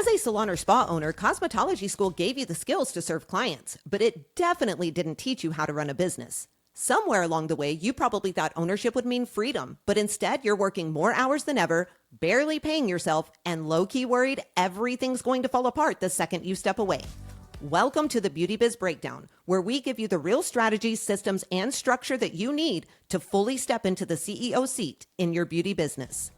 As a salon or spa owner, cosmetology school gave you the skills to serve clients, but it definitely didn't teach you how to run a business. Somewhere along the way, you probably thought ownership would mean freedom, but instead you're working more hours than ever, barely paying yourself, and low-key worried everything's going to fall apart the second you step away. Welcome to the Beauty Biz Breakdown, where we give you the real strategies, systems, and structure that you need to fully step into the CEO seat in your beauty business.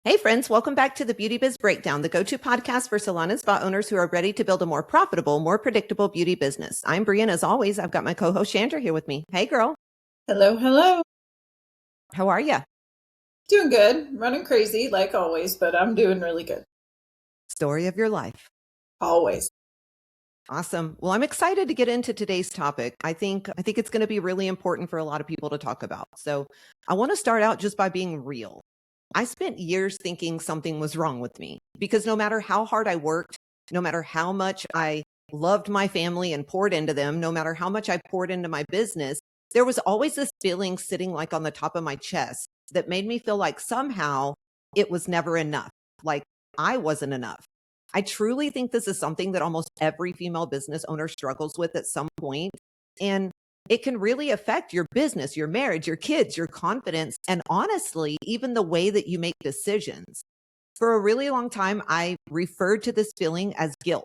Hey friends, welcome back to the Beauty Biz Breakdown, the go-to podcast for salon and spa owners who are ready to build a more profitable, more predictable beauty business. I'm Brie, and as always, I've got my co-host Chandra here with me. Hey girl. Hello, hello. How are you? Doing good. Running crazy like always, but I'm doing really good. Story of your life. Always. Awesome. Well, I'm excited to get into today's topic. I think it's going to be really important for a lot of people to talk about. So I want to start out just by being real. I spent years thinking something was wrong with me because no matter how hard I worked, no matter how much I loved my family and poured into them, no matter how much I poured into my business, there was always this feeling sitting like on the top of my chest that made me feel like somehow it was never enough, like I wasn't enough. I truly think this is something that almost every female business owner struggles with at some point. And it can really affect your business, your marriage, your kids, your confidence, and honestly, even the way that you make decisions. For a really long time, I referred to this feeling as guilt.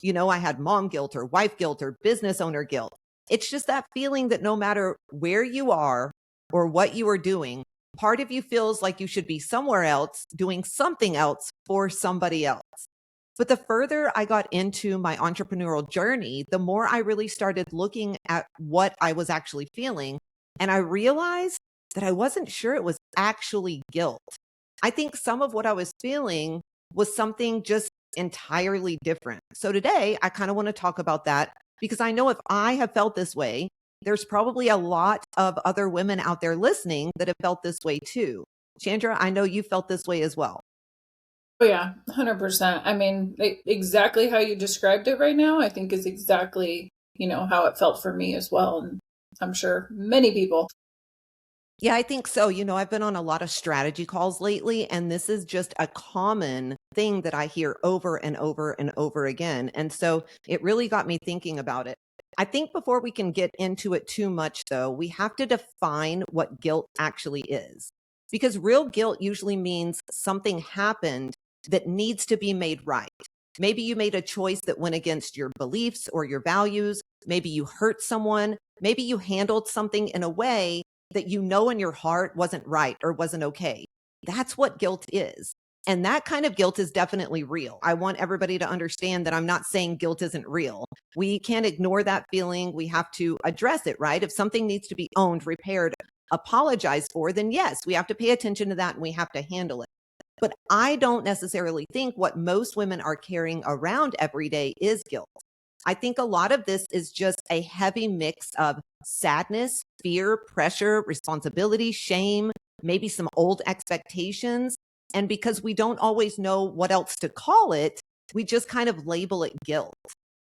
You know, I had mom guilt or wife guilt or business owner guilt. It's just that feeling that no matter where you are or what you are doing, part of you feels like you should be somewhere else doing something else for somebody else. But the further I got into my entrepreneurial journey, the more I really started looking at what I was actually feeling. And I realized that I wasn't sure it was actually guilt. I think some of what I was feeling was something just entirely different. So today, I kind of want to talk about that because I know if I have felt this way, there's probably a lot of other women out there listening that have felt this way too. Chandra, I know you felt this way as well. Oh yeah, 100%. I mean, exactly how you described it right now, I think is exactly, how it felt for me as well. And I'm sure many people. Yeah, I think so. You know, I've been on a lot of strategy calls lately, and this is just a common thing that I hear over and over and over again. And so it really got me thinking about it. I think before we can get into it too much, though, we have to define what guilt actually is. Because real guilt usually means something happened that needs to be made right. Maybe you made a choice that went against your beliefs or your values. Maybe you hurt someone. Maybe you handled something in a way that you know in your heart wasn't right or wasn't okay. That's what guilt is. And that kind of guilt is definitely real. I want everybody to understand that I'm not saying guilt isn't real. We can't ignore that feeling. We have to address it, right? If something needs to be owned, repaired, apologized for, then yes, we have to pay attention to that and we have to handle it. But I don't necessarily think what most women are carrying around every day is guilt. I think a lot of this is just a heavy mix of sadness, fear, pressure, responsibility, shame, maybe some old expectations. And because we don't always know what else to call it, we just kind of label it guilt.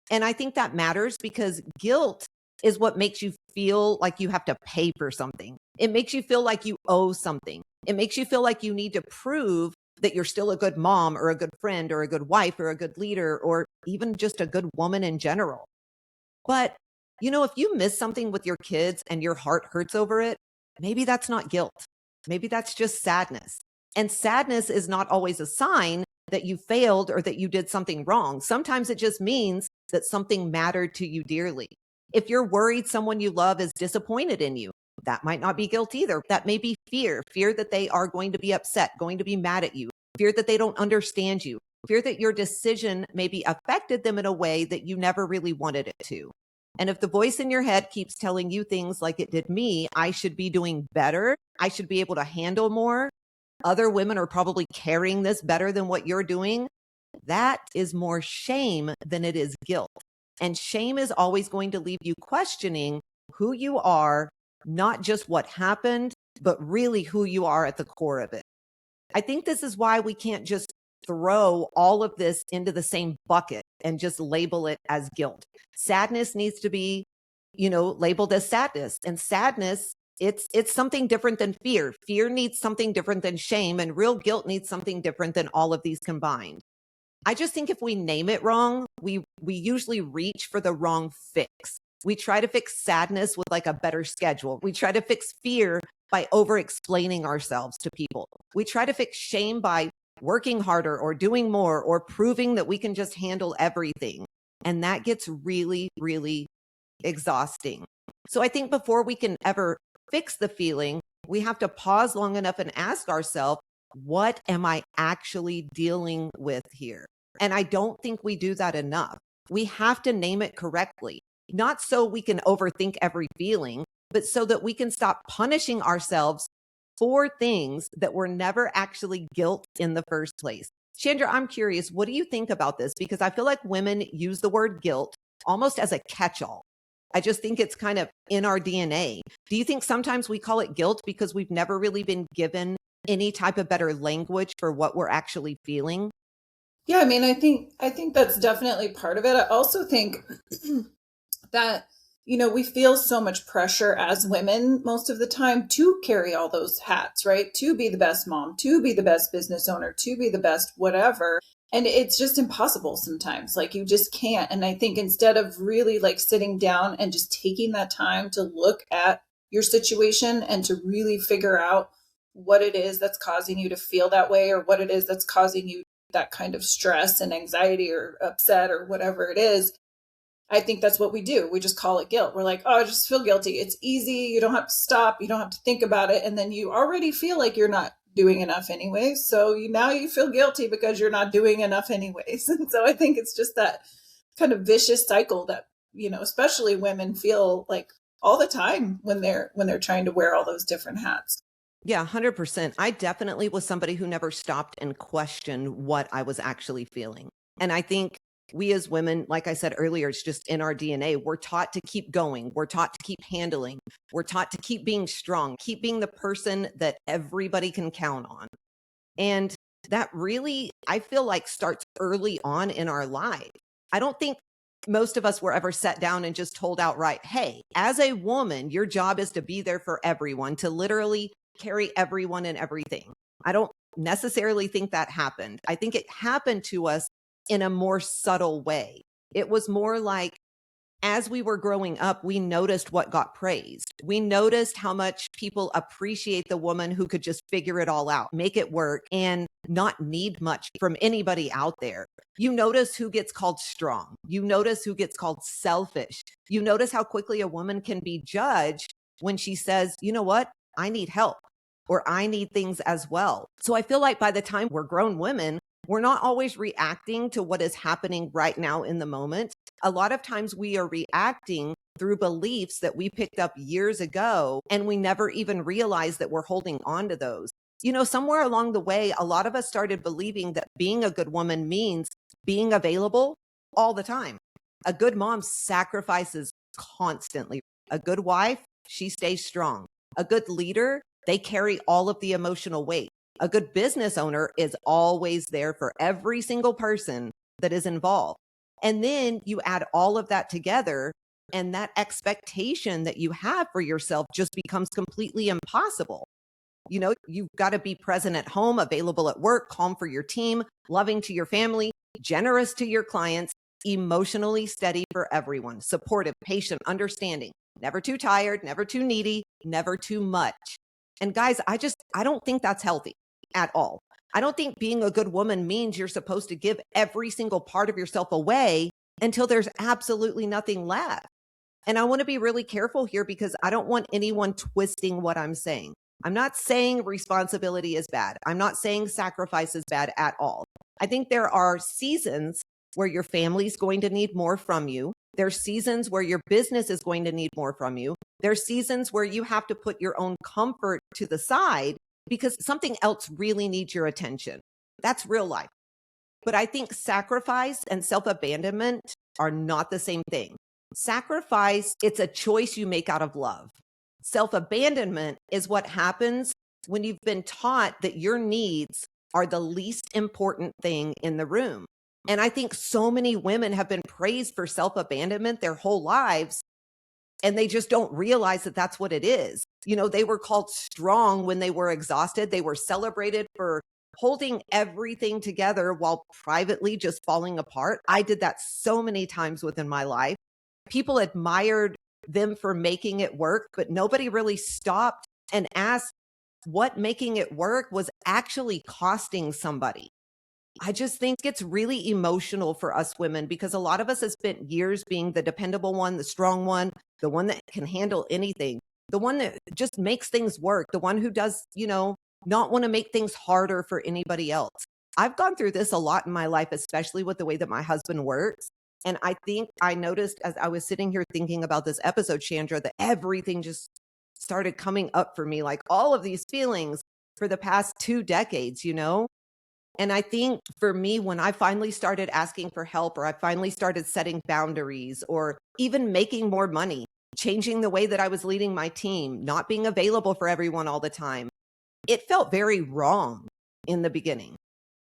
And I think that matters because guilt is what makes you feel like you have to pay for something. It makes you feel like you owe something. It makes you feel like you need to prove that you're still a good mom or a good friend or a good wife or a good leader or even just a good woman in general. But, if you miss something with your kids and your heart hurts over it, maybe that's not guilt. Maybe that's just sadness. And sadness is not always a sign that you failed or that you did something wrong. Sometimes it just means that something mattered to you dearly. If you're worried someone you love is disappointed in you, that might not be guilt either. That may be fear that they are going to be upset, going to be mad at you, fear that they don't understand you, fear that your decision maybe affected them in a way that you never really wanted it to. And if the voice in your head keeps telling you things like it did me, I should be doing better, I should be able to handle more, other women are probably carrying this better than what you're doing, that is more shame than it is guilt. And shame is always going to leave you questioning who you are, not just what happened, but really who you are at the core of it. I think this is why we can't just throw all of this into the same bucket and just label it as guilt. Sadness needs to be, labeled as sadness. And sadness, it's something different than fear. Fear needs something different than shame, and real guilt needs something different than all of these combined. I just think if we name it wrong, we usually reach for the wrong fix. We try to fix sadness with like a better schedule. We try to fix fear by over explaining ourselves to people. We try to fix shame by working harder or doing more or proving that we can just handle everything. And that gets really, really exhausting. So I think before we can ever fix the feeling, we have to pause long enough and ask ourselves, what am I actually dealing with here? And I don't think we do that enough. We have to name it correctly, not so we can overthink every feeling, but so that we can stop punishing ourselves for things that were never actually guilt in the first place. Chandra, I'm curious, what do you think about this? Because I feel like women use the word guilt almost as a catch-all. I just think it's kind of in our DNA. Do you think sometimes we call it guilt because we've never really been given any type of better language for what we're actually feeling? Yeah, I mean, I think that's definitely part of it. I also think that we feel so much pressure as women most of the time to carry all those hats, right? To be the best mom, to be the best business owner, to be the best whatever. And it's just impossible sometimes. Like you just can't. And I think instead of really like sitting down and just taking that time to look at your situation and to really figure out what it is that's causing you to feel that way, or what it is that's causing you that kind of stress and anxiety or upset or whatever it is, I think that's what we do. We just call it guilt. We're like, oh, I just feel guilty. It's easy. You don't have to stop. You don't have to think about it. And then you already feel like you're not doing enough anyways. So now you feel guilty because you're not doing enough anyways. And so I think it's just that kind of vicious cycle that, especially women feel like all the time when they're trying to wear all those different hats. Yeah, 100%. I definitely was somebody who never stopped and questioned what I was actually feeling. And I think we as women, like I said earlier, it's just in our DNA. We're taught to keep going. We're taught to keep handling. We're taught to keep being strong, keep being the person that everybody can count on. And that really, I feel like, starts early on in our life. I don't think most of us were ever sat down and just told outright, hey, as a woman, your job is to be there for everyone, to literally carry everyone and everything. I don't necessarily think that happened. I think it happened to us in a more subtle way. It was more like, as we were growing up, we noticed what got praised. We noticed how much people appreciate the woman who could just figure it all out, make it work, and not need much from anybody out there. You notice who gets called strong. You notice who gets called selfish. You notice how quickly a woman can be judged when she says, you know what? I need help, or I need things as well. So I feel like by the time we're grown women, we're not always reacting to what is happening right now in the moment. A lot of times we are reacting through beliefs that we picked up years ago, and we never even realize that we're holding on to those. Somewhere along the way, a lot of us started believing that being a good woman means being available all the time. A good mom sacrifices constantly. A good wife, she stays strong. A good leader, they carry all of the emotional weight. A good business owner is always there for every single person that is involved. And then you add all of that together, and that expectation that you have for yourself just becomes completely impossible. You've got to be present at home, available at work, calm for your team, loving to your family, generous to your clients, emotionally steady for everyone, supportive, patient, understanding, never too tired, never too needy, never too much. And guys, I don't think that's healthy at all. I don't think being a good woman means you're supposed to give every single part of yourself away until there's absolutely nothing left. And I want to be really careful here because I don't want anyone twisting what I'm saying. I'm not saying responsibility is bad. I'm not saying sacrifice is bad at all. I think there are seasons where your family's going to need more from you. There's seasons where your business is going to need more from you. There's seasons where you have to put your own comfort to the side because something else really needs your attention. That's real life. But I think sacrifice and self-abandonment are not the same thing. Sacrifice, it's a choice you make out of love. Self-abandonment is what happens when you've been taught that your needs are the least important thing in the room. And I think so many women have been praised for self abandonment their whole lives, and they just don't realize that that's what it is. They were called strong when they were exhausted. They were celebrated for holding everything together while privately just falling apart. I did that so many times within my life. People admired them for making it work, but nobody really stopped and asked what making it work was actually costing somebody. I just think it's really emotional for us women because a lot of us have spent years being the dependable one, the strong one, the one that can handle anything, the one that just makes things work, the one who does, not want to make things harder for anybody else. I've gone through this a lot in my life, especially with the way that my husband works. And I think I noticed as I was sitting here thinking about this episode, Chandra, that everything just started coming up for me, like all of these feelings for the past 2 decades. And I think for me, when I finally started asking for help, or I finally started setting boundaries, or even making more money, changing the way that I was leading my team, not being available for everyone all the time, it felt very wrong in the beginning.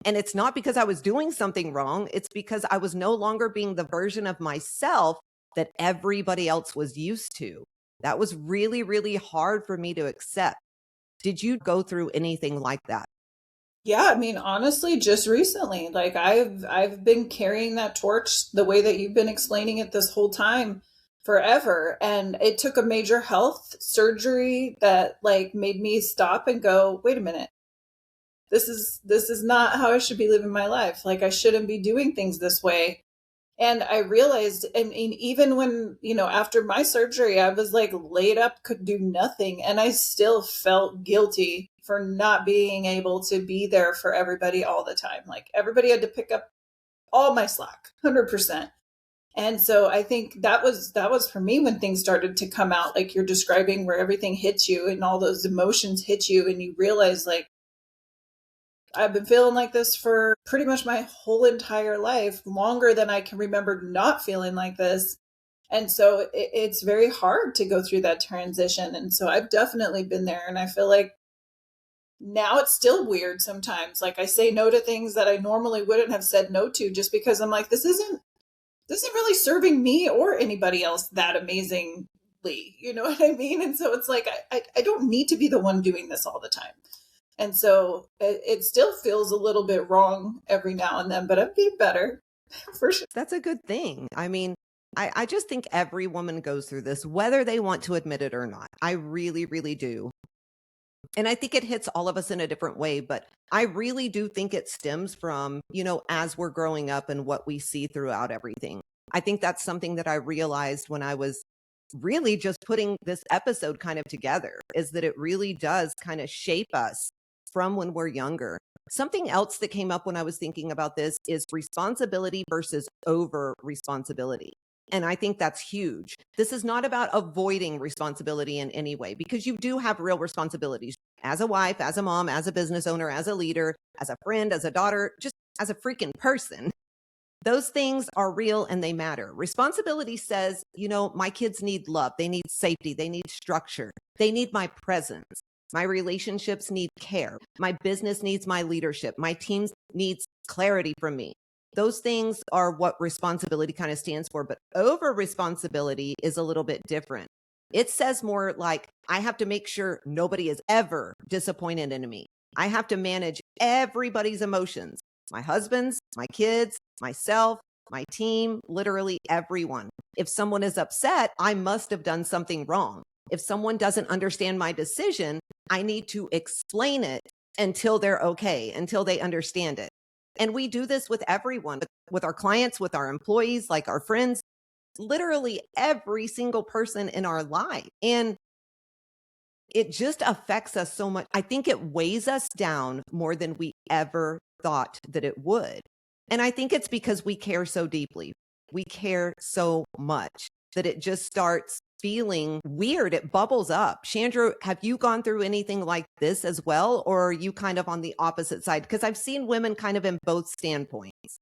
And it's not because I was doing something wrong. It's because I was no longer being the version of myself that everybody else was used to. That was really, really hard for me to accept. Did you go through anything like that? Yeah, I mean, honestly, just recently, like I've been carrying that torch the way that you've been explaining it this whole time forever. And it took a major health surgery that like made me stop and go, wait a minute. This is not how I should be living my life. Like I shouldn't be doing things this way. And I realized, I mean, even when, after my surgery, I was like laid up, could do nothing. And I still felt guilty for not being able to be there for everybody all the time. Like everybody had to pick up all my slack, 100%. And so I think that was for me when things started to come out, like you're describing, where everything hits you and all those emotions hit you. And you realize, like, I've been feeling like this for pretty much my whole entire life, longer than I can remember not feeling like this. And so it's very hard to go through that transition. And so I've definitely been there. And I feel like now it's still weird sometimes. Like I say no to things that I normally wouldn't have said no to, just because I'm like, this isn't really serving me or anybody else that amazingly. You know what I mean? And so it's like, I don't need to be the one doing this all the time. And so it still feels a little bit wrong every now and then, but I'm getting better for sure. That's a good thing. I mean, I just think every woman goes through this, whether they want to admit it or not. I really, really do. And I think it hits all of us in a different way, but I really do think it stems from, as we're growing up and what we see throughout everything. I think that's something that I realized when I was really just putting this episode kind of together, is that it really does kind of shape us from when we're younger. Something else that came up when I was thinking about this is responsibility versus over responsibility. And I think that's huge. This is not about avoiding responsibility in any way, because you do have real responsibilities as a wife, as a mom, as a business owner, as a leader, as a friend, as a daughter, just as a freaking person. Those things are real and they matter. Responsibility says, my kids need love. They need safety. They need structure. They need my presence. My relationships need care. My business needs my leadership. My team needs clarity from me. Those things are what responsibility kind of stands for. But over responsibility is a little bit different. It says more like, I have to make sure nobody is ever disappointed in me. I have to manage everybody's emotions, my husband's, my kids, myself, my team, literally everyone. If someone is upset, I must have done something wrong. If someone doesn't understand my decision, I need to explain it until they're okay, until they understand it. And we do this with everyone, with our clients, with our employees, like our friends, literally every single person in our life. And it just affects us so much. I think it weighs us down more than we ever thought that it would. And I think it's because we care so deeply. We care so much that it just starts feeling weird. It bubbles up. Chandra, have you gone through anything like this as well? Or are you kind of on the opposite side? Because I've seen women kind of in both standpoints.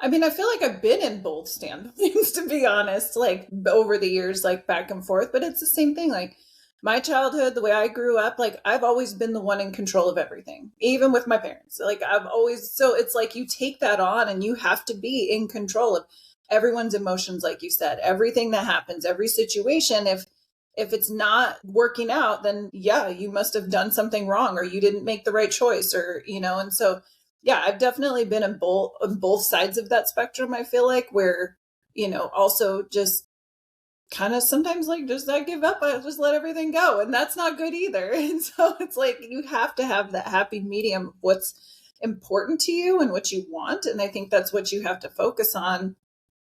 I mean, I feel like I've been in both standpoints, to be honest, like over the years, like back and forth, but it's the same thing. Like My childhood, the way I grew up, like I've always been the one in control of everything, even with my parents. Like I've always, so it's like you take that on and you have to be in control of everyone's emotions, like you said, everything that happens, every situation. If it's not working out, then yeah, you must have done something wrong or you didn't make the right choice or, and so yeah, I've definitely been on both sides of that spectrum, I feel like, where, also just kind of sometimes like just I give up, I just let everything go. And that's not good either. And so it's like you have to have that happy medium of what's important to you and what you want. And I think that's what you have to focus on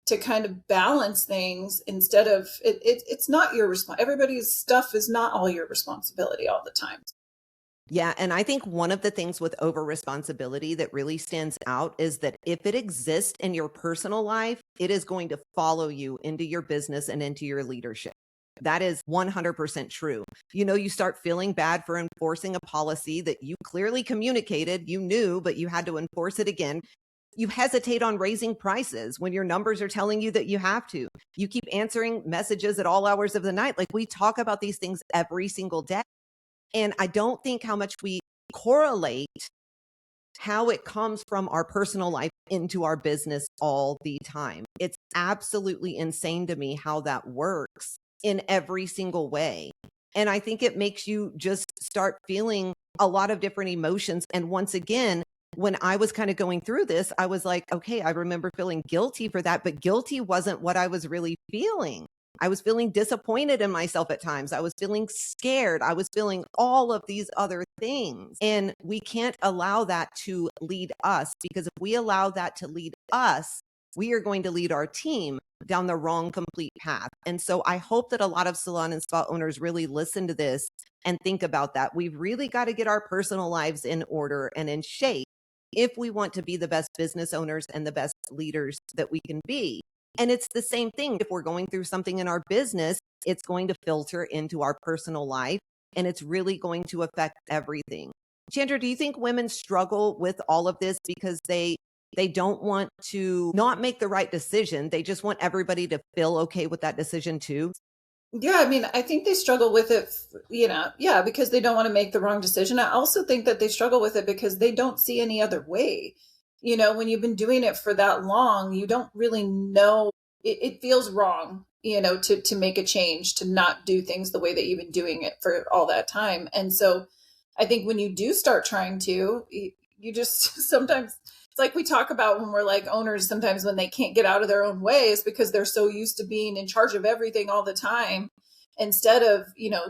to kind of balance things instead of it's not your response. Everybody's stuff is not all your responsibility all the time. Yeah, and I think one of the things with over responsibility that really stands out is that if it exists in your personal life, it is going to follow you into your business and into your leadership. That is 100% true. You start feeling bad for enforcing a policy that you clearly communicated, you knew, but you had to enforce it again. You hesitate on raising prices when your numbers are telling you that you have to. You keep answering messages at all hours of the night. Like we talk about these things every single day. And I don't think how much we correlate how it comes from our personal life into our business all the time. It's absolutely insane to me how that works in every single way. And I think it makes you just start feeling a lot of different emotions. And once again, when I was kind of going through this, I was like, okay, I remember feeling guilty for that, but guilty wasn't what I was really feeling. I was feeling disappointed in myself at times. I was feeling scared. I was feeling all of these other things. And we can't allow that to lead us because if we allow that to lead us, we are going to lead our team down the wrong complete path. And so I hope that a lot of salon and spa owners really listen to this and think about that. We've really got to get our personal lives in order and in shape if we want to be the best business owners and the best leaders that we can be. And it's the same thing. If we're going through something in our business, it's going to filter into our personal life and it's really going to affect everything. Chandra, do you think women struggle with all of this because they don't want to not make the right decision? They just want everybody to feel okay with that decision too? Yeah, I mean, I think they struggle with it, yeah, because they don't want to make the wrong decision. I also think that they struggle with it because they don't see any other way. When you've been doing it for that long, you don't really know. It feels wrong, to make a change, to not do things the way that you've been doing it for all that time. And so I think when you do start trying to, you just sometimes it's like we talk about when we're like owners, sometimes when they can't get out of their own ways because they're so used to being in charge of everything all the time instead of,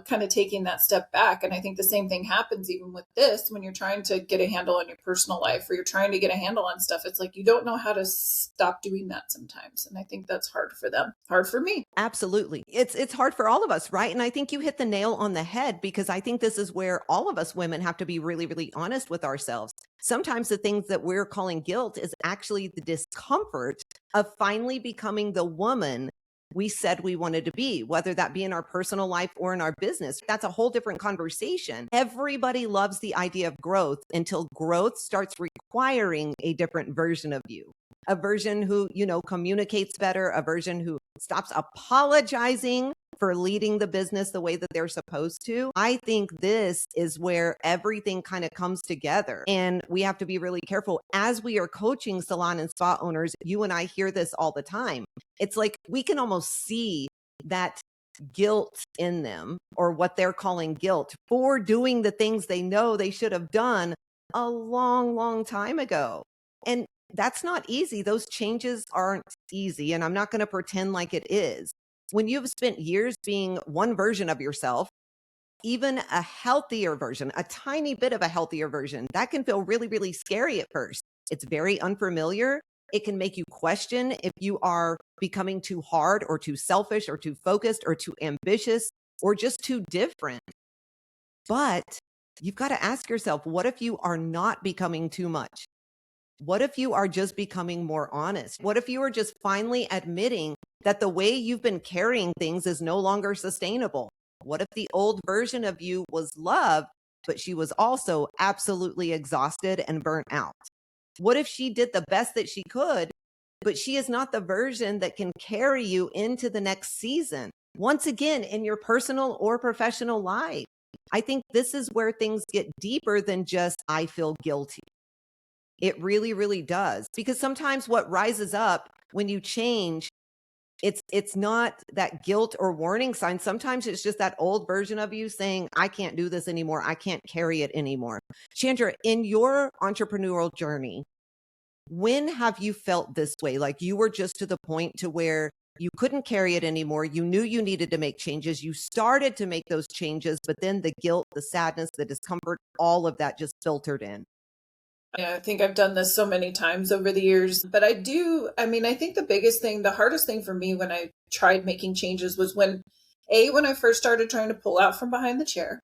kind of taking that step back. And I think the same thing happens even with this when you're trying to get a handle on your personal life or you're trying to get a handle on stuff. It's like you don't know how to stop doing that sometimes. And I think that's hard for them, hard for me. Absolutely. It's hard for all of us, right? And I think you hit the nail on the head because I think this is where all of us women have to be really, really honest with ourselves. Sometimes the things that we're calling guilt is actually the discomfort of finally becoming the woman we said we wanted to be, whether that be in our personal life or in our business. That's a whole different conversation. Everybody loves the idea of growth until growth starts requiring a different version of you. A version who, communicates better, a version who stops apologizing for leading the business the way that they're supposed to. I think this is where everything kind of comes together. And we have to be really careful as we are coaching salon and spa owners. You and I hear this all the time. It's like we can almost see that guilt in them or what they're calling guilt for doing the things they know they should have done a long, long time ago. And that's not easy. Those changes aren't easy. And I'm not going to pretend like it is. When you've spent years being one version of yourself, even a healthier version, a tiny bit of a healthier version, that can feel really, really scary at first. It's very unfamiliar. It can make you question if you are becoming too hard or too selfish or too focused or too ambitious or just too different. But you've got to ask yourself, what if you are not becoming too much? What if you are just becoming more honest? What if you are just finally admitting that the way you've been carrying things is no longer sustainable? What if the old version of you was loved, but she was also absolutely exhausted and burnt out? What if she did the best that she could, but she is not the version that can carry you into the next season? once again, in your personal or professional life. I think this is where things get deeper than just, I feel guilty. It really, really does. Because sometimes what rises up when you change, it's not that guilt or warning sign. Sometimes it's just that old version of you saying, I can't do this anymore. I can't carry it anymore. Chandra, in your entrepreneurial journey, when have you felt this way? Like you were just to the point to where you couldn't carry it anymore. You knew you needed to make changes. You started to make those changes, but then the guilt, the sadness, the discomfort, all of that just filtered in. Yeah, I think I've done this so many times over the years, but I mean, I think the biggest thing, the hardest thing for me when I tried making changes was when I first started trying to pull out from behind the chair,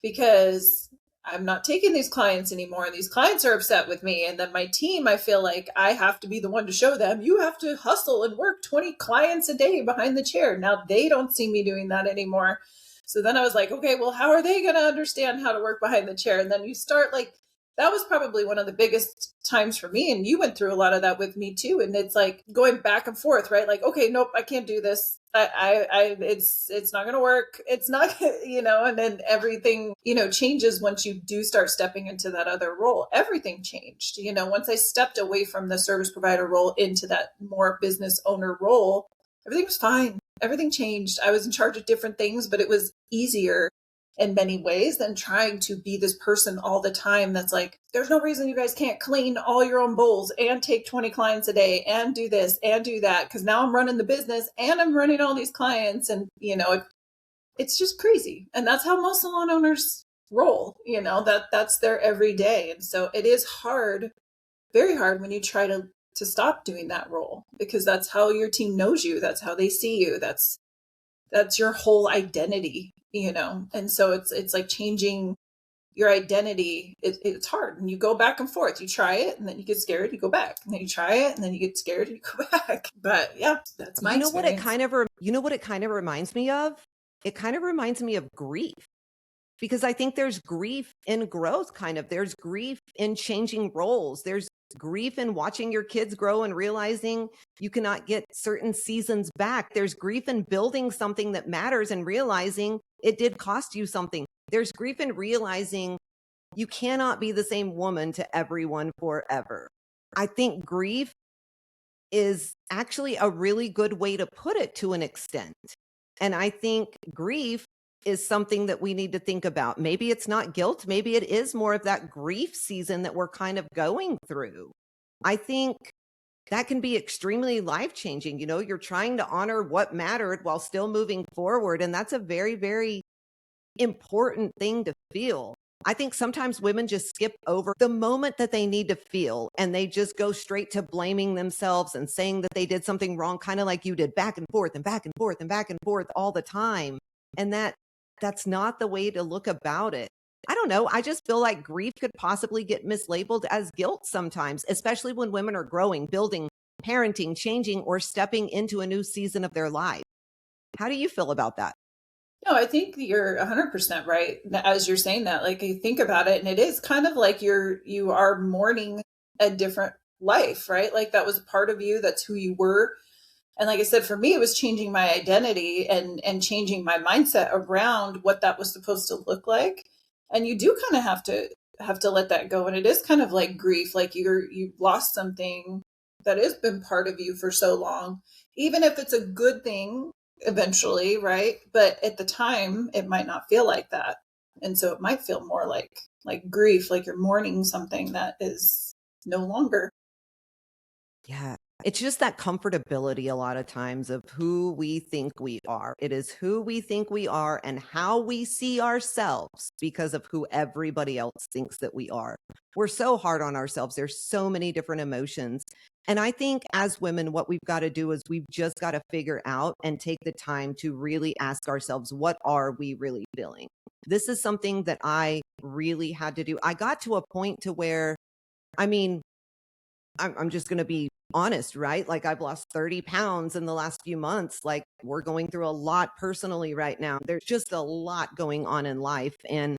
because I'm not taking these clients anymore. These clients are upset with me. And then my team, I feel like I have to be the one to show them, you have to hustle and work 20 clients a day behind the chair. Now they don't see me doing that anymore. So then I was like, okay, well, how are they going to understand how to work behind the chair? And then you start like, that was probably one of the biggest times for me. And you went through a lot of that with me too. And it's like going back and forth, right? Like, okay, nope, I can't do this. It's not going to work. It's not, and then everything, changes once you do start stepping into that other role. Everything changed, once I stepped away from the service provider role into that more business owner role, everything was fine. Everything changed. I was in charge of different things, but it was easier in many ways than trying to be this person all the time that's like, there's no reason you guys can't clean all your own bowls and take 20 clients a day and do this and do that, because now I'm running the business and I'm running all these clients. And it's just crazy. And that's how most salon owners roll, that's their everyday. And so it is hard, very hard, when you try to stop doing that role, because that's how your team knows you, that's how they see you, that's your whole identity, and so it's like changing your identity. It's hard, and you go back and forth. You try it and then you get scared, you go back, and then you try it and then you get scared and you go back. But yeah, that's my experience. You know what it kind of reminds me of? It kind of reminds me of grief, because I think there's grief in growth. There's grief in changing roles. There's grief in watching your kids grow and realizing you cannot get certain seasons back. There's grief in building something that matters and realizing it did cost you something. There's grief in realizing you cannot be the same woman to everyone forever. I think grief is actually a really good way to put it to an extent. And I think grief is something that we need to think about. Maybe it's not guilt. Maybe it is more of that grief season that we're kind of going through. I think that can be extremely life-changing. You're trying to honor what mattered while still moving forward. And that's a very, very important thing to feel. I think sometimes women just skip over the moment that they need to feel, and they just go straight to blaming themselves and saying that they did something wrong, kind of like you did, back and forth and back and forth and back and forth all the time. And that's not the way to look about it. I don't know. I just feel like grief could possibly get mislabeled as guilt sometimes, especially when women are growing, building, parenting, changing, or stepping into a new season of their life. How do you feel about that? No, I think you're 100% right as you're saying that. Like, you think about it, and it is kind of like you are mourning a different life, right? Like, that was a part of you, that's who you were. And like I said, for me, it was changing my identity and changing my mindset around what that was supposed to look like. And you do kind of have to let that go. And it is kind of like grief, like you've lost something that has been part of you for so long, even if it's a good thing eventually, right? But at the time, it might not feel like that. And so it might feel more like grief, like you're mourning something that is no longer. Yeah. It's just that comfortability a lot of times of who we think we are. It is who we think we are and how we see ourselves because of who everybody else thinks that we are. We're so hard on ourselves. There's so many different emotions. And I think as women, what we've got to do is we've just got to figure out and take the time to really ask ourselves, what are we really feeling? This is something that I really had to do. I got to a point to where, I mean, I'm just going to be honest, right? Like, I've lost 30 pounds in the last few months. Like, we're going through a lot personally right now. There's just a lot going on in life. And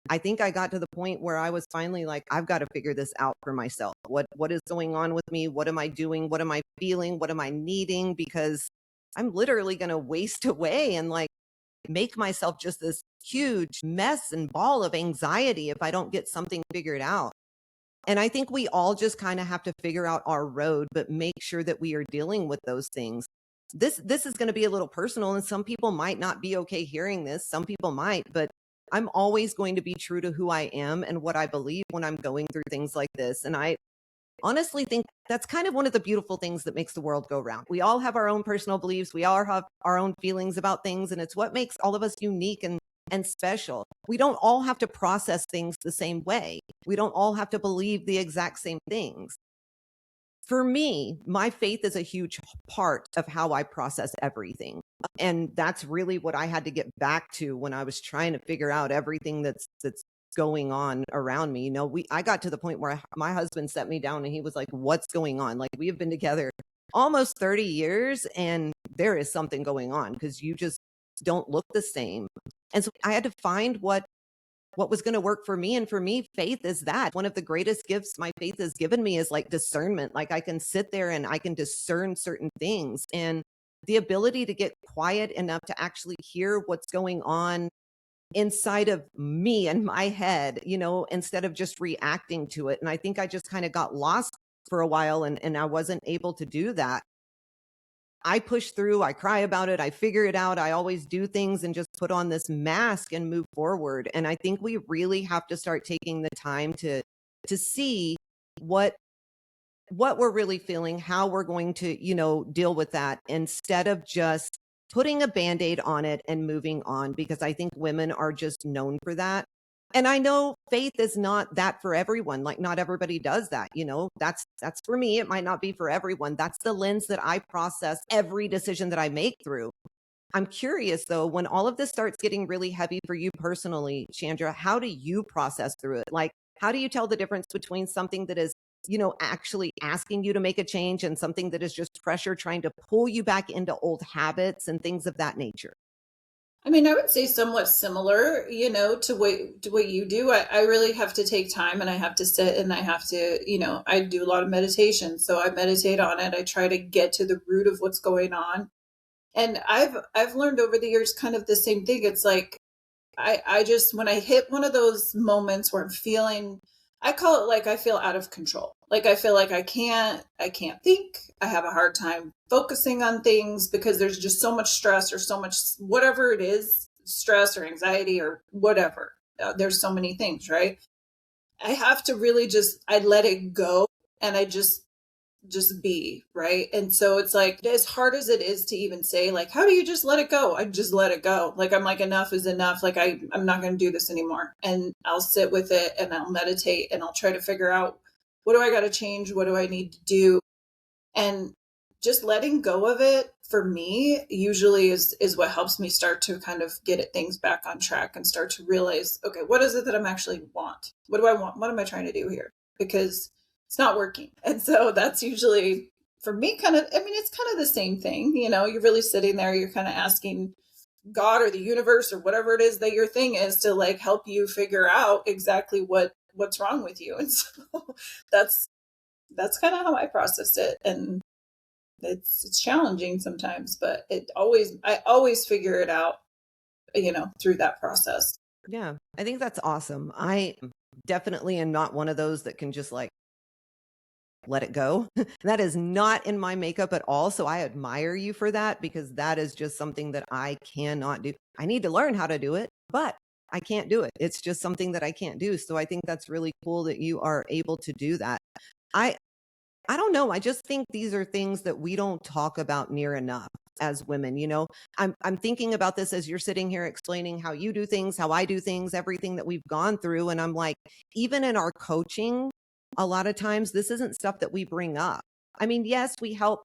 I think I got to the point where I was finally like, I've got to figure this out for myself. What is going on with me? What am I doing? What am I feeling? What am I needing? Because I'm literally going to waste away and like make myself just this huge mess and ball of anxiety if I don't get something figured out. And I think we all just kind of have to figure out our road, but make sure that we are dealing with those things. This is going to be a little personal, and some people might not be okay hearing this. Some people might, but I'm always going to be true to who I am and what I believe when I'm going through things like this. And I honestly think that's kind of one of the beautiful things that makes the world go round. We all have our own personal beliefs. We all have our own feelings about things, and it's what makes all of us unique and special. We don't all have to process things the same way. We don't all have to believe the exact same things. For me, my faith is a huge part of how I process everything. And that's really what I had to get back to when I was trying to figure out everything that's going on around me. You know, I got to the point where my husband set me down and he was like, "What's going on? Like, we have been together almost 30 years and there is something going on because you just don't look the same." And so I had to find what was going to work for me. And for me, faith is that. One of the greatest gifts my faith has given me is like discernment. Like I can sit there and I can discern certain things, and the ability to get quiet enough to actually hear what's going on inside of me and my head, you know, instead of just reacting to it. And I think I just kind of got lost for a while, and I wasn't able to do that. I push through, I cry about it, I figure it out. I always do things and just put on this mask and move forward. And I think we really have to start taking the time to see what what we're really feeling, how we're going to, you know, deal with that instead of just putting a band-aid on it and moving on, because I think women are just known for that. And I know faith is not that for everyone. Like not everybody does that, you know. That's for me. It might not be for everyone. That's the lens that I process every decision that I make through. I'm curious though, when all of this starts getting really heavy for you personally, Chandra, how do you process through it? Like, how do you tell the difference between something that is, you know, actually asking you to make a change and something that is just pressure trying to pull you back into old habits and things of that nature? I mean, I would say somewhat similar, to what you do. I really have to take time and I have to sit and I have to, I do a lot of meditation. So I meditate on it. I try to get to the root of what's going on. And I've learned over the years kind of the same thing. It's like I just when I hit one of those moments where I'm feeling, I call it like I feel out of control. Like I feel like I can't think. I have a hard time focusing on things because there's just so much stress or so much whatever it is, stress or anxiety or whatever. There's so many things, right? I have to really just I let it go and I just be, right? And so it's like as hard as it is to even say like how do you just let it go? I just let it go. Like I'm like enough is enough. Like I'm not going to do this anymore. And I'll sit with it and I'll meditate and I'll try to figure out what do I got to change? What do I need to do? And just letting go of it for me usually is what helps me start to kind of get things back on track and start to realize, okay, what is it that I'm actually want? What do I want? What am I trying to do here? Because it's not working. And so that's usually for me kind of, I mean, it's kind of the same thing. You're really sitting there, you're kind of asking God or the universe or whatever it is that your thing is to like help you figure out exactly what's wrong with you. And so that's that's kind of how I processed it. And it's challenging sometimes, but I always figure it out, through that process. Yeah, I think that's awesome. I definitely am not one of those that can just like let it go. That is not in my makeup at all. So I admire you for that because that is just something that I cannot do. I need to learn how to do it, but I can't do it. It's just something that I can't do. So I think that's really cool that you are able to do that. I I don't know. I just think these are things that we don't talk about near enough as women, you know. I'm thinking about this as you're sitting here explaining how you do things, how I do things, everything that we've gone through, and I'm like, even in our coaching, a lot of times this isn't stuff that we bring up. I mean, yes, we help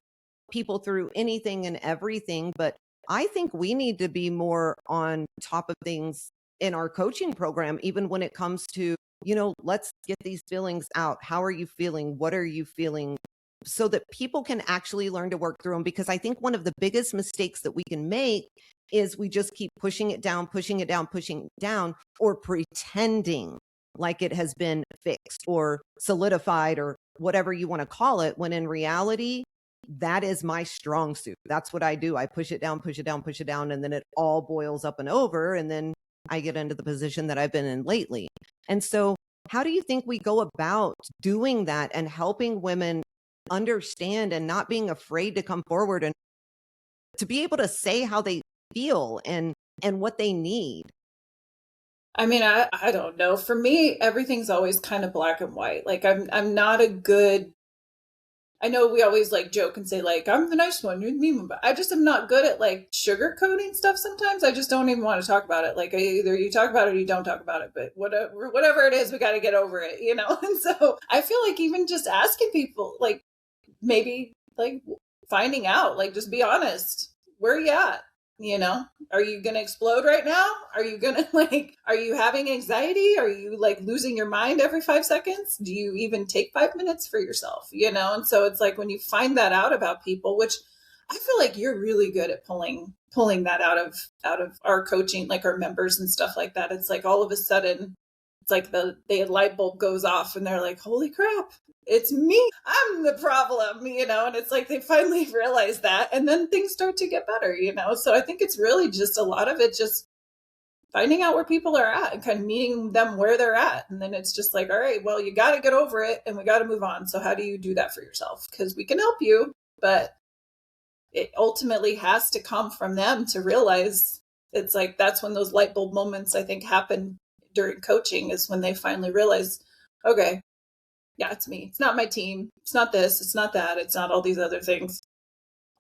people through anything and everything, but I think we need to be more on top of things in our coaching program, even when it comes to, you know, let's get these feelings out. How are you feeling? What are you feeling? So that people can actually learn to work through them. Because I think one of the biggest mistakes that we can make is we just keep pushing it down, pushing it down, pushing it down, or pretending like it has been fixed or solidified or whatever you want to call it, when in reality, that is my strong suit. That's what I do. I push it down, push it down, push it down, and then it all boils up and over. And then I get into the position that I've been in lately. And so, how do you think we go about doing that and helping women understand and not being afraid to come forward and to be able to say how they feel and what they need? I mean, I don't know. For me, everything's always kind of black and white. Like I'm not a good I know we always like joke and say like I'm the nice one, you're the mean one, but I just am not good at like sugarcoating stuff sometimes. I just don't even want to talk about it. Like either you talk about it or you don't talk about it, but whatever it is, we got to get over it, you know? And so I feel like even just asking people, like maybe like finding out, like just be honest. Where are you at? You know, are you going to explode right now? Are you going to like, are you having anxiety? Are you like losing your mind every 5 seconds? Do you even take 5 minutes for yourself? You know? And so it's like when you find that out about people, which I feel like you're really good at pulling that out of our coaching, like our members and stuff like that. It's like all of a sudden it's like the light bulb goes off and they're like, holy crap, it's me. I'm the problem, you know? And it's like they finally realize that. And then things start to get better, you know? So I think it's really just a lot of it just finding out where people are at and kind of meeting them where they're at. And then it's just like, all right, well, you got to get over it and we got to move on. So how do you do that for yourself? Because we can help you, but it ultimately has to come from them to realize it's like that's when those light bulb moments I think happen during coaching is when they finally realize, okay, yeah, it's me. It's not my team. It's not this. It's not that. It's not all these other things.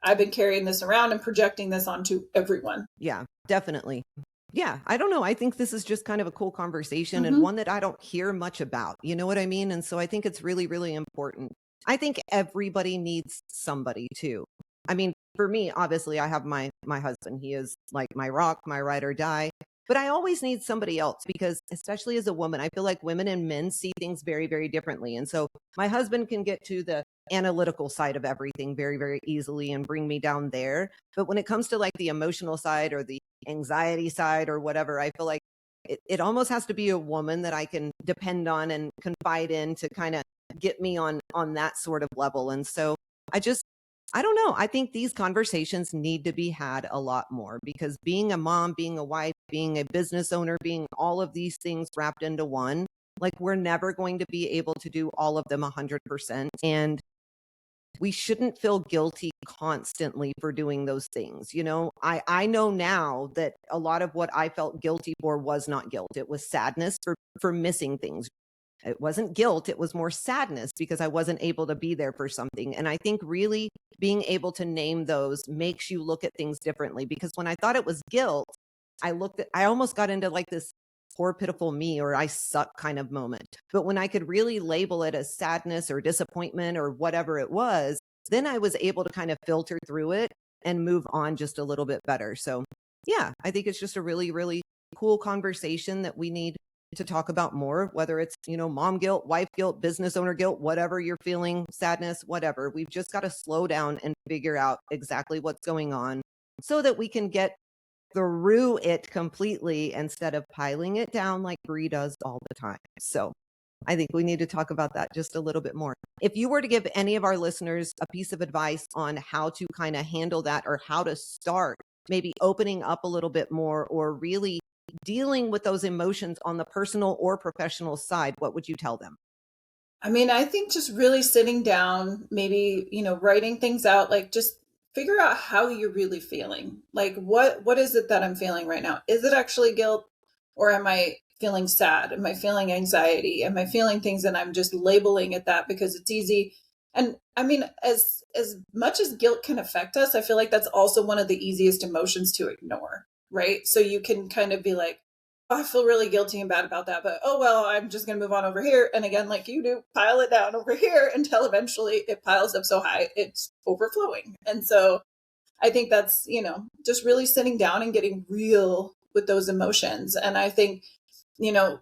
I've been carrying this around and projecting this onto everyone. Yeah, definitely. Yeah, I don't know. I think this is just kind of a cool conversation and Mm-hmm. one that I don't hear much about. You know what I mean? And so I think it's really, really important. I think everybody needs somebody too. I mean, for me, obviously, I have my husband. He is like my rock, my ride or die. But I always need somebody else because, especially as a woman, I feel like women and men see things very, very differently. And so my husband can get to the analytical side of everything very, very easily and bring me down there. But when it comes to like the emotional side or the anxiety side or whatever, I feel like it almost has to be a woman that I can depend on and confide in to kind of get me on that sort of level. And so I just I don't know. I think these conversations need to be had a lot more because being a mom, being a wife, being a business owner, being all of these things wrapped into one, like we're never going to be able to do all of them 100%. And we shouldn't feel guilty constantly for doing those things. You know, I know now that a lot of what I felt guilty for was not guilt. It was sadness for missing things. It wasn't guilt, it was more sadness because I wasn't able to be there for something. And I think really being able to name those makes you look at things differently because when I thought it was guilt, I almost got into like this poor pitiful me or I suck kind of moment. But when I could really label it as sadness or disappointment or whatever it was, then I was able to kind of filter through it and move on just a little bit better. So, yeah, I think it's just a really, really cool conversation that we need to talk about more, whether it's, you know, mom guilt, wife guilt, business owner guilt, whatever you're feeling, sadness, whatever. We've just got to slow down and figure out exactly what's going on so that we can get through it completely instead of piling it down like Brie does all the time. So I think we need to talk about that just a little bit more. If you were to give any of our listeners a piece of advice on how to kind of handle that or how to start maybe opening up a little bit more or really dealing with those emotions on the personal or professional side, what would you tell them? I mean, I think just really sitting down, maybe, you know, writing things out, like just figure out how you're really feeling. Like what is it that I'm feeling right now? Is it actually guilt or am I feeling sad? Am I feeling anxiety? Am I feeling things and I'm just labeling it that because it's easy? And I mean, as much as guilt can affect us, I feel like that's also one of the easiest emotions to ignore, right? So you can kind of be like, I feel really guilty and bad about that, but oh well, I'm just going to move on over here. And again, like you do, pile it down over here until eventually it piles up so high it's overflowing. And so I think that's, you know, just really sitting down and getting real with those emotions. And I think, you know,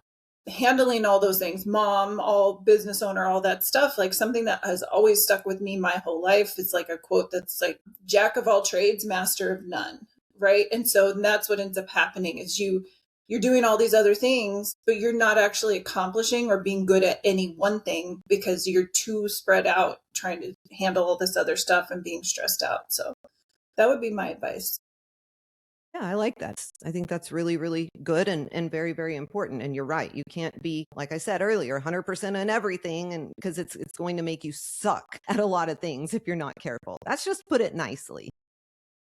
handling all those things, mom, all business owner, all that stuff, like something that has always stuck with me my whole life. It's like a quote that's like, jack of all trades, master of none. Right. And so that's what ends up happening is you're doing all these other things, but you're not actually accomplishing or being good at any one thing because you're too spread out trying to handle all this other stuff and being stressed out. So that would be my advice. Yeah, I like that. I think that's really, really good and very, very important. And you're right. You can't be, like I said earlier, 100% in everything, and because it's going to make you suck at a lot of things if you're not careful. That's just put it nicely.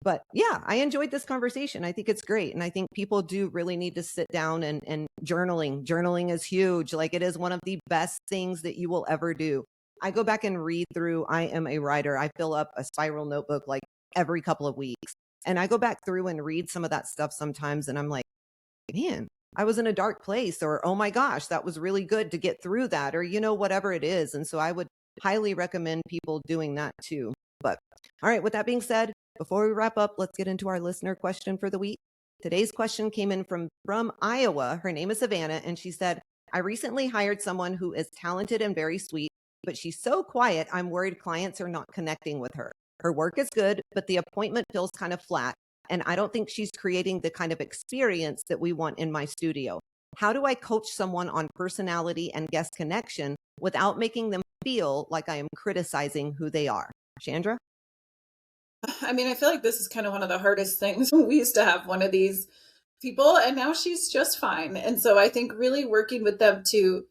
But yeah, I enjoyed this conversation. I think it's great. And I think people do really need to sit down and journaling. Journaling is huge. Like, it is one of the best things that you will ever do. I go back and read through, I am a writer. I fill up a spiral notebook like every couple of weeks. And I go back through and read some of that stuff sometimes. And I'm like, man, I was in a dark place, or, oh my gosh, that was really good to get through that, or, whatever it is. And so I would highly recommend people doing that too. But all right, with that being said, before we wrap up, let's get into our listener question for the week. Today's question came in from Iowa. Her name is Savannah, and she said, I recently hired someone who is talented and very sweet, but she's so quiet, I'm worried clients are not connecting with her. Her work is good, but the appointment feels kind of flat, and I don't think she's creating the kind of experience that we want in my studio. How do I coach someone on personality and guest connection without making them feel like I am criticizing who they are? Chandra? I mean, I feel like this is kind of one of the hardest things. We used to have one of these people, and now she's just fine. And so I think really working with them to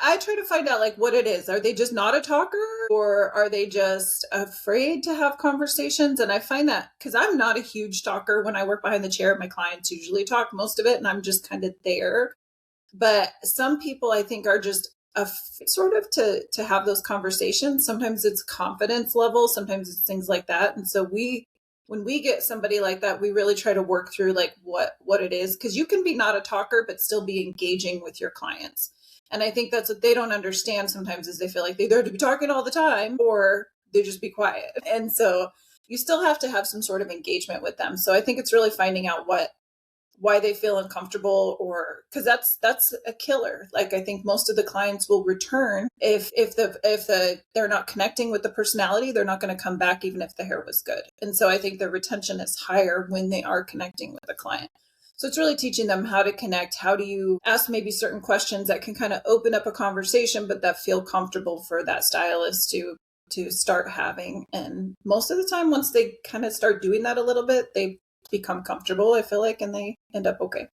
I try to find out like what it is. Are they just not a talker, or are they just afraid to have conversations? And I find that because I'm not a huge talker, when I work behind the chair, my clients usually talk most of it and I'm just kind of there. But some people I think are just sort of to have those conversations. Sometimes it's confidence level, sometimes it's things like that. And so when we get somebody like that, we really try to work through like what it is, because you can be not a talker but still be engaging with your clients. And I think that's what they don't understand sometimes, is they feel like they either have to be talking all the time or they just be quiet. And so you still have to have some sort of engagement with them. So I think it's really finding out why they feel uncomfortable, or because that's a killer. Like, I think most of the clients will return if they're not connecting with the personality, they're not going to come back even if the hair was good. And so I think the retention is higher when they are connecting with the client. So it's really teaching them how to connect. How do you ask maybe certain questions that can kind of open up a conversation, but that feel comfortable for that stylist to start having. And most of the time, once they kind of start doing that a little bit, they become comfortable, I feel like, and they end up okay.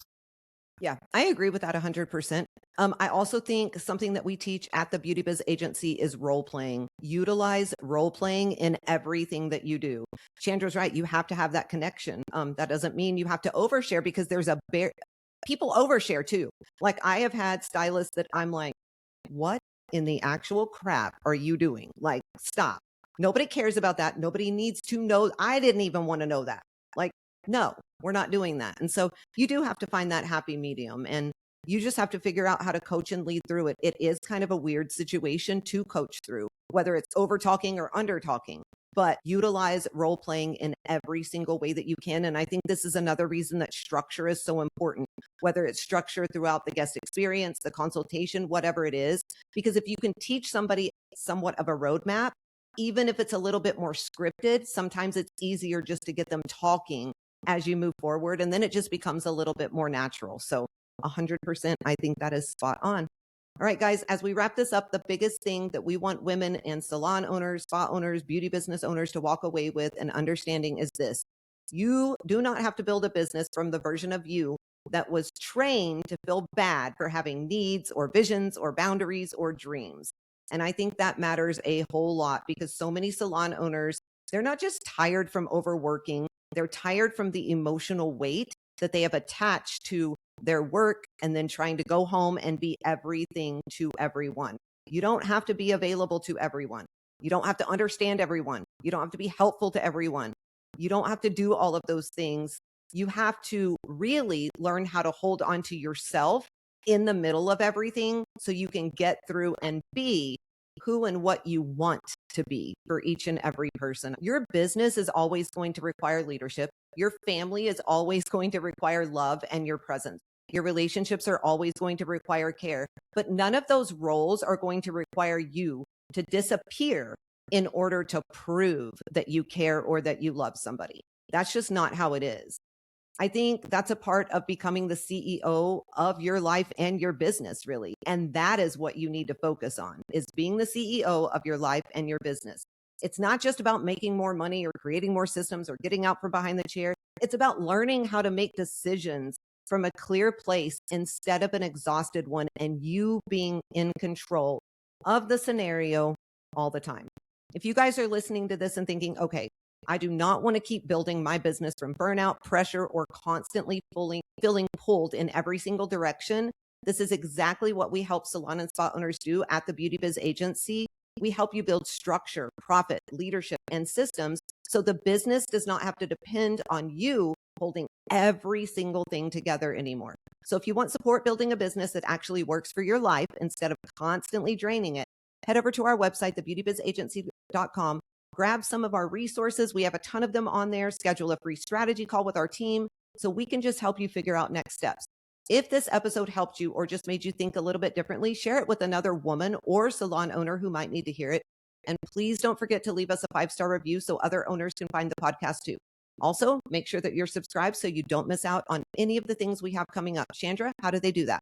Yeah, I agree with that 100%. I also think something that we teach at the Beauty Biz Agency is role playing. Utilize role playing in everything that you do. Chandra's right. You have to have that connection. That doesn't mean you have to overshare, because there's people overshare too. Like, I have had stylists that I'm like, what in the actual crap are you doing? Like, stop. Nobody cares about that. Nobody needs to know. I didn't even want to know that. Like, no, we're not doing that. And so you do have to find that happy medium, and you just have to figure out how to coach and lead through it. It is kind of a weird situation to coach through, whether it's over talking or under talking, but utilize role playing in every single way that you can. And I think this is another reason that structure is so important, whether it's structure throughout the guest experience, the consultation, whatever it is, because if you can teach somebody somewhat of a roadmap, even if it's a little bit more scripted, sometimes it's easier just to get them talking as you move forward. And then it just becomes a little bit more natural. So 100%, I think that is spot on. All right, guys, as we wrap this up, the biggest thing that we want women and salon owners, spa owners, beauty business owners to walk away with and understanding is this: you do not have to build a business from the version of you that was trained to feel bad for having needs or visions or boundaries or dreams. And I think that matters a whole lot, because so many salon owners, they're not just tired from overworking, they're tired from the emotional weight that they have attached to their work and then trying to go home and be everything to everyone. You don't have to be available to everyone. You don't have to understand everyone. You don't have to be helpful to everyone. You don't have to do all of those things. You have to really learn how to hold on to yourself in the middle of everything so you can get through and be who and what you want to be for each and every person. Your business is always going to require leadership. Your family is always going to require love and your presence. Your relationships are always going to require care, but none of those roles are going to require you to disappear in order to prove that you care or that you love somebody. That's just not how it is. I think that's a part of becoming the CEO of your life and your business, really. And that is what you need to focus on, is being the CEO of your life and your business. It's not just about making more money or creating more systems or getting out from behind the chair. It's about learning how to make decisions from a clear place instead of an exhausted one, and you being in control of the scenario all the time. If you guys are listening to this and thinking, okay, I do not want to keep building my business from burnout, pressure, or constantly feeling pulled in every single direction, this is exactly what we help salon and spa owners do at the Beauty Biz Agency. We help you build structure, profit, leadership, and systems so the business does not have to depend on you holding every single thing together anymore. So if you want support building a business that actually works for your life instead of constantly draining it, head over to our website, thebeautybizagency.com. Grab some of our resources. We have a ton of them on there. Schedule a free strategy call with our team so we can just help you figure out next steps. If this episode helped you or just made you think a little bit differently, share it with another woman or salon owner who might need to hear it. And please don't forget to leave us a 5-star review so other owners can find the podcast too. Also, make sure that you're subscribed so you don't miss out on any of the things we have coming up. Chandra, how do they do that?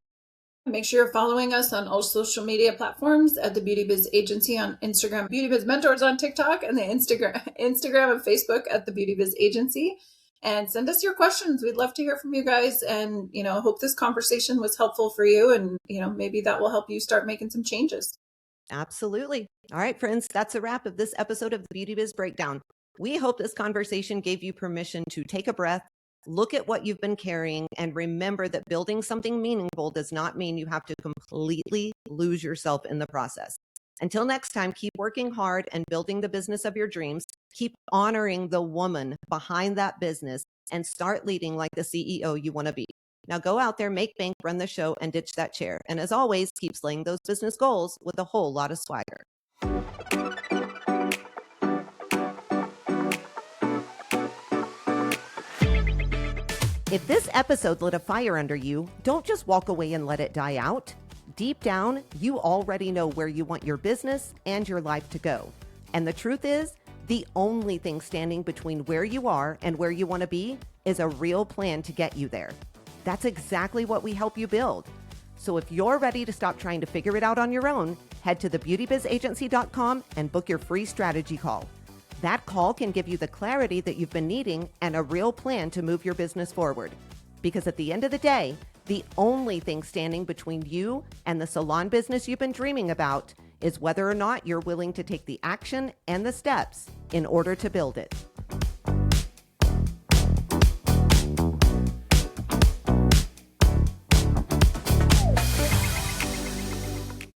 Make sure you're following us on all social media platforms at the Beauty Biz Agency on Instagram, Beauty Biz Mentors on TikTok, and the Instagram and Facebook at the Beauty Biz Agency. And send us your questions. We'd love to hear from you guys. And, hope this conversation was helpful for you. And, maybe that will help you start making some changes. Absolutely. All right, friends, that's a wrap of this episode of the Beauty Biz Breakdown. We hope this conversation gave you permission to take a breath, look at what you've been carrying, and remember that building something meaningful does not mean you have to completely lose yourself in the process. Until next time, keep working hard and building the business of your dreams. Keep honoring the woman behind that business and start leading like the CEO you want to be. Now go out there, make bank, run the show, and ditch that chair. And as always, keep slaying those business goals with a whole lot of swagger. If this episode lit a fire under you, don't just walk away and let it die out. Deep down, you already know where you want your business and your life to go. And the truth is, the only thing standing between where you are and where you want to be is a real plan to get you there. That's exactly what we help you build. So if you're ready to stop trying to figure it out on your own, head to thebeautybizagency.com and book your free strategy call. That call can give you the clarity that you've been needing and a real plan to move your business forward. Because at the end of the day, the only thing standing between you and the salon business you've been dreaming about is whether or not you're willing to take the action and the steps in order to build it.